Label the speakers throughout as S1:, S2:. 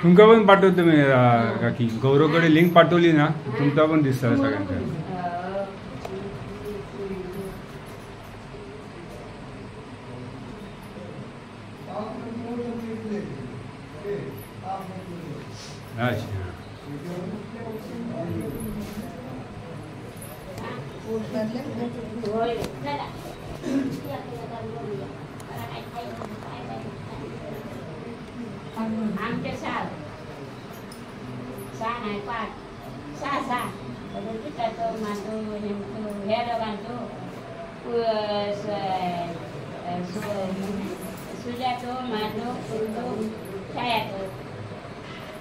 S1: तुमका पण पाठवतो मी काकी गौरवकडे लिंक पाठवली ना तुमचा पण दिसता सगळ्यांचा
S2: आमच्या सहा नाही पाच सहा पिठाचं मांडू ह्या दोघांचो सुजाचो मांडू फुलतो छायाचो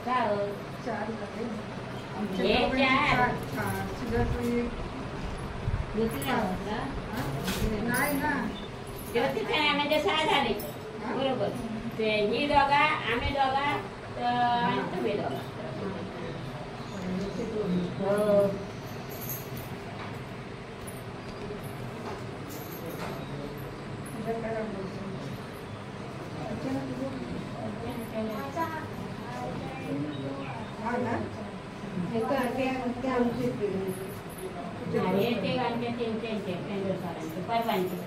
S2: चार हे चार.
S3: नाही ना
S2: म्हणजे 6 झाले बरोबर. ते ही दोघा आम्ही दोघा आणि तुम्ही दोघा. हो हे ते घालते त्यांचे पेंडोळकरांचे परवानचे.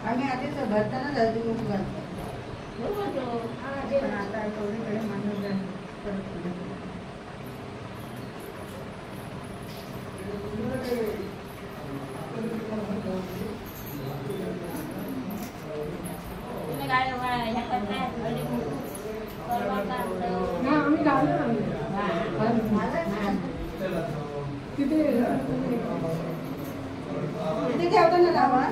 S3: आम्ही आधीच भरताना हळदी कुंकू घालतो. पण आता थोडीकडे माणूस
S2: तुम्ही काय ह्या करताय हळदी कुंकू परवा करतो.
S3: आम्ही घालतो तिथे ठेवताना लावा.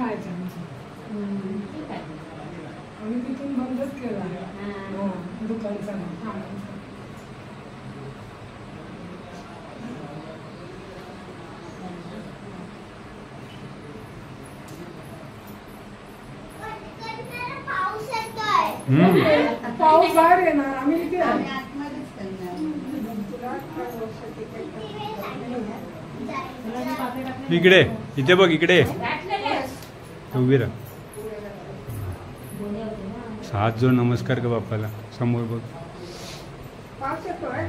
S3: खायचं
S2: ठीक आहे.
S3: आम्ही तिथून बंदच केला
S2: हा.
S3: दुकानचा पाऊस बाहेर येणार आम्ही इथे
S1: इकडे इथे बघ इकडे
S2: घातलेलं.
S1: उभी राहा. हात जोड नमस्कार कर बाप्पाला. समोर बघ.
S3: पाऊस येतोय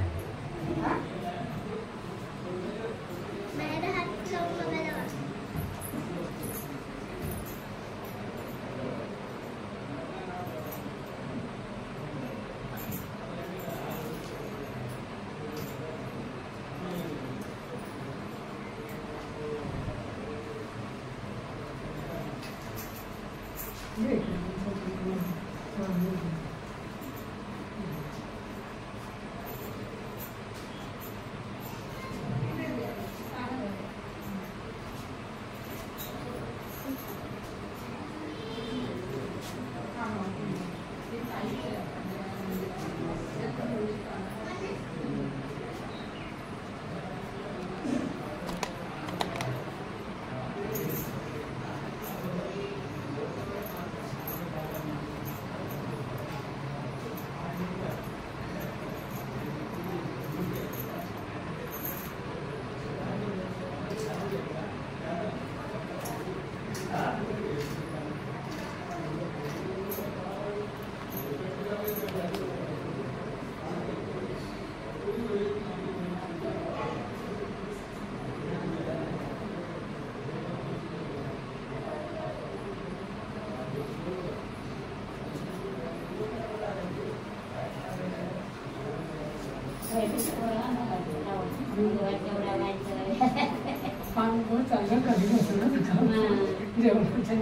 S3: पाणी चांगलं कधी नसतं ना जेवणाच्या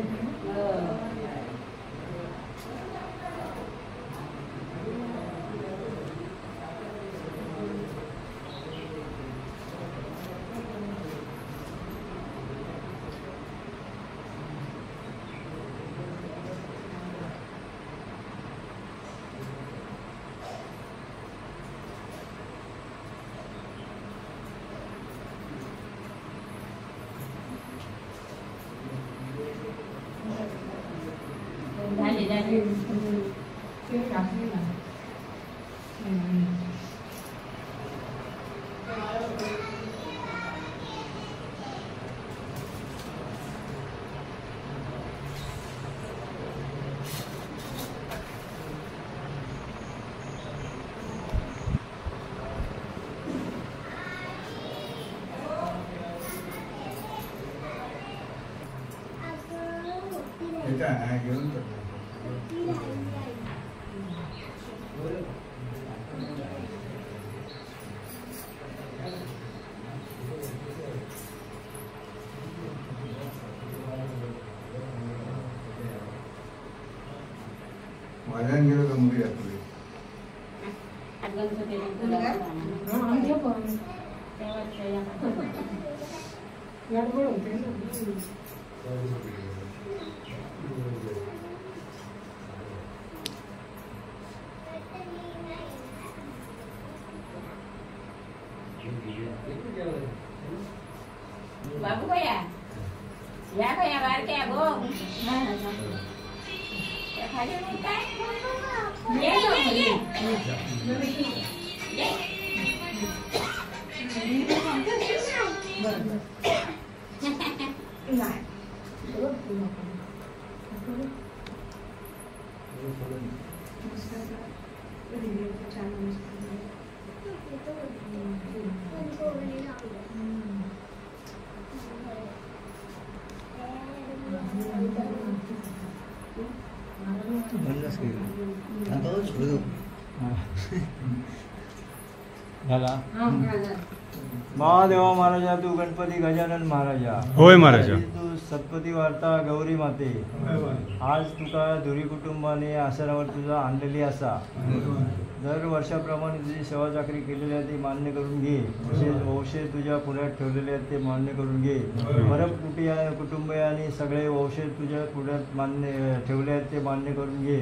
S4: माझ्या गेलो का मुली आपली
S3: गडबड होते ना
S2: बाबू भैया या भैया बाहेर क्या गो खाली मग काय ये ये ये
S1: झाला.
S5: महादेवा महाराजा तू गणपती गजानन महाराजा
S1: होय महाराजा.
S5: तू सतपती वार्ता गौरी माते आज तुका धुरी कुटुंबाने आसरावर तुझा आणलेली असा दर वर्षाप्रमाणे तुझी सेवा चाकरी केलेली आहे ती मान्य करून घे. तसेच वंशे तुझ्या पुढ्यात ठेवलेले आहेत ते मान्य करून घे. कुटुंबियांनी सगळे वंशे तुझ्या पुढ्यात मान्य ठेवले आहेत ते मान्य करून घे.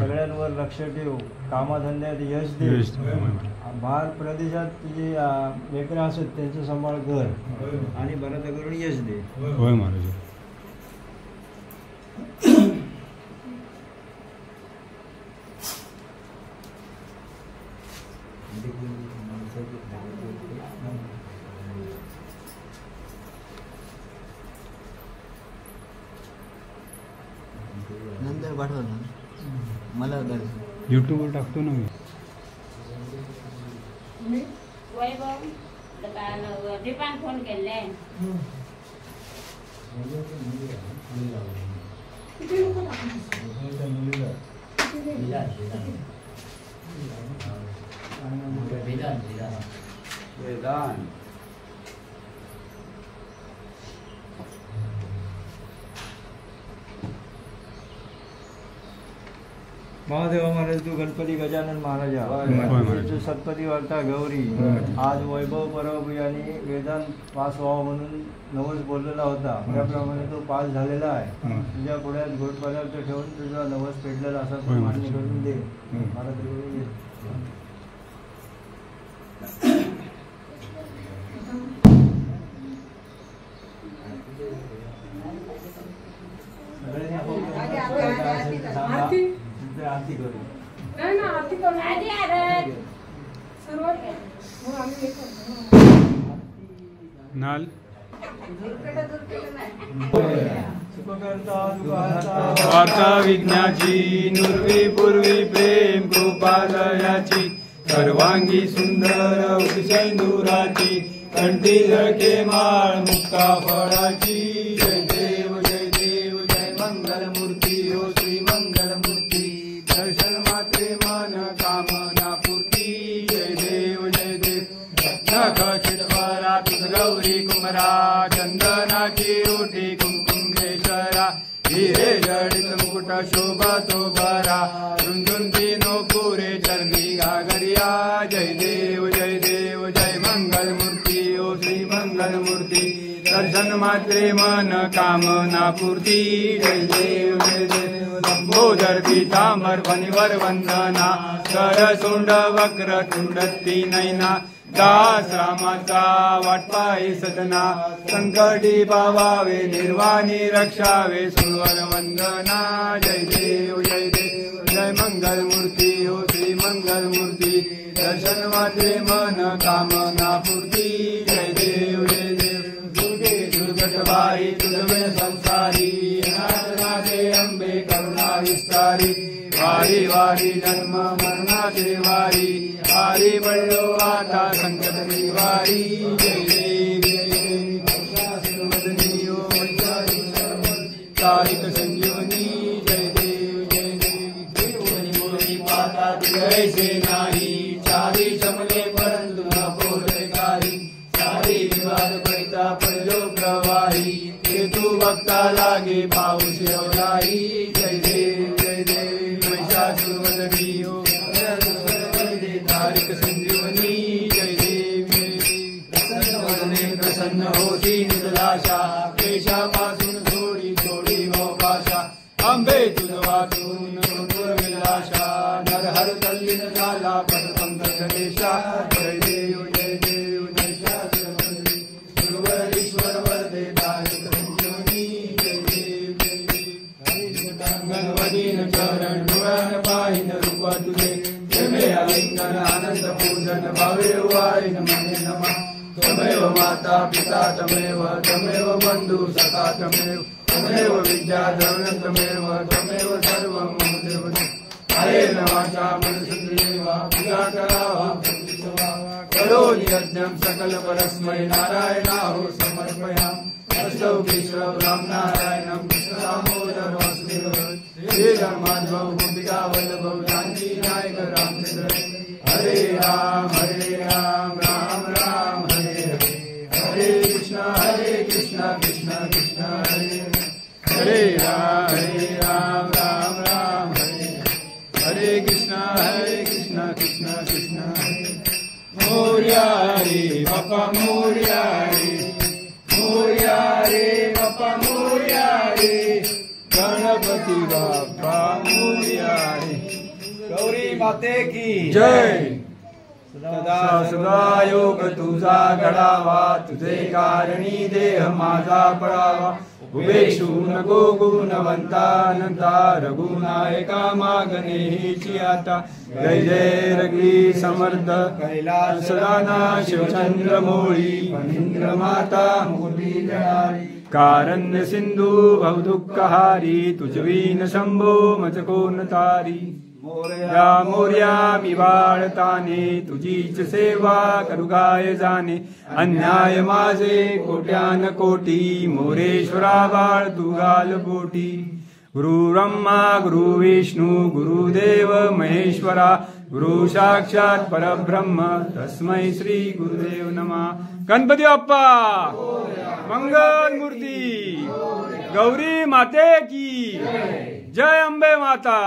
S5: सगळ्यांवर लक्ष ठेव. कामाधंद्यात यश दे. भारत प्रदेशात तुझे लेकरं असत त्यांचा सांभाळ कर आणि भरत करून यश दे.
S1: होय महाराज.
S6: नंतर पाठवा ना मला
S1: यूट्यूबवर टाकतो ना मी.
S2: वैभव दीपान फोन केले.
S5: महादेवा महाराज तू गणपती गजानन महाराजा तू सत्पती वार्ता गौरी. आज वैभव परब यांनी वेदांत पास व्हावा म्हणून नवस बोललेला होता त्याप्रमाणे तो पास झालेला आहे. तुझ्या पुढ्यात गोड पदार्थ ठेवून तुझा नवस पेटलेला असा तो मान्य करून दे. महाराज आरती करू.
S3: नाही ना आरती करू.
S2: आधी आरत
S3: सुरुवात मग आम्ही हे करतो.
S1: नाल वार्ता विघ्नाची नुर्वी पूर्वी प्रेम कृपालयाची सर्वांगी सुंदर सिंदुराची कंठी झळके माळ मुक्ता फळाची. जय देव जय देव जय मंगल मूर्ती ओ श्री मंगल मूर्ती. दर्शन मात्रे मन कामना पूर्ती. जय देव जय देव. नखचितवरा तुझ गौरी कुमरा चंदनाची रोटी कुंकुमेश्वरा. हिरे जडित मुकुट शोभा तो बरा झुंझुंती नो पुरे चरणी घागरिया. जय देव जय देव जय मंगल मूर्ती ओ श्री मंगल मूर्ती. दर्शन मात्रे मन कामना पूर्ती. जय देव जय देव. लंबोदर पीतांबर फणीवर वंदना कर सोंड वक्र तुंडती नैना. दास रामाचा वाटपाई सदना संकटी पावावे निर्वाणी रक्षावे सुरवर वंदना. जय देव जय देव जय मंगल मूर्ती ओ श्री मंगल मूर्ती. दर्शन मात्रे मन कामना पूर्ती. जय देव जय देव. दुर्गे दुर्गटवारी तुझवे संसारी. नाथे अंबे करुणा विस्तारी. वारी वारी जन्म मरणाचे वारी. वारी बळलो आता संकट निवारी. जय देव जय देव. तारिक संजीवनी. जय देव जय देव. पाता जैसे नाही चारी चमले परंतु न बोले कारी. सारी विवाद पैता पडलो प्रवाही. ते तू बघता लागे पाऊस एवढाही. जय देव जय देव. महिषासुरवदनी हो तारिक संजीवनी. जय देव जय देव. प्रसन्न होती निजलाशा केशापासून थोडी थोडी मोकाशा. आंबे तुझ वाचून विलाशा. नरहर तल्लीन झाला पदपंकज देशा. जय देव जय देव. गुरुवरीश्वर वरदे तारिक संजीवनी. जय देव जय देव. गणवदीन चरण डोळ्यान पाहिन रूप तुझे. प्रेमे आलिंगन आनंद पूजन भावे वाईन मने नमा. तमेव माता पिता तमेव तमेव बंधु सखा तमेव. तमेव विद्या द्रवण तमेव तमेव सर्व मम देवते. हरे नवाचा मनसुंदरेवा पूजा करावा करोमि यज्ञं सकल परस्मै नारायणाहो समर्पयामि. अष्टौ केशव राम नारायणं कृष्ण दामोदर वासुदेव. श्रीराम माधव गोपिका वल्लभ जानकी नायक रामचंद्र. हरे राम राम राम हरे हरे. हरे कृष्ण कृष्ण कृष्ण हरे हरे. हरे राम राम राम हरे हरे. कृष्ण कृष्ण कृष्ण बाप्पा मोरया रे बाप्पा मोरया रे गणपती बाप्पा मोरया रे।
S5: गौरी माते की
S1: जय। सदा योग तुझा घडावा तुझे कारणी देह माझा पडावा उभेशू नको गुणवंता अनंता रघुनायका मागणे हिची आता जय जय रगी समर्थ कैलास सदाना शिवचंद्र मोळी इंद्र माता मुरली जळारी कारण्य सिंधू भवदुःखहारी तुझवीन शंभो मज कोण तारी मोरया मोरया मी बाळताने तुझीच सेवा करू काय जाणे अन्याय माझे कोट्यान कोटी मोरेश्वरा बाळ तू गाल पोटी गुरु ब्रह्मा गुरु विष्णू गुरुदेव महेश्वरा गुरु साक्षात परब्रह्म तस्मै श्री गुरुदेव नमः। गणपती बाप्पा मंगल मूर्ती गौरी माते की जय अंबे माता।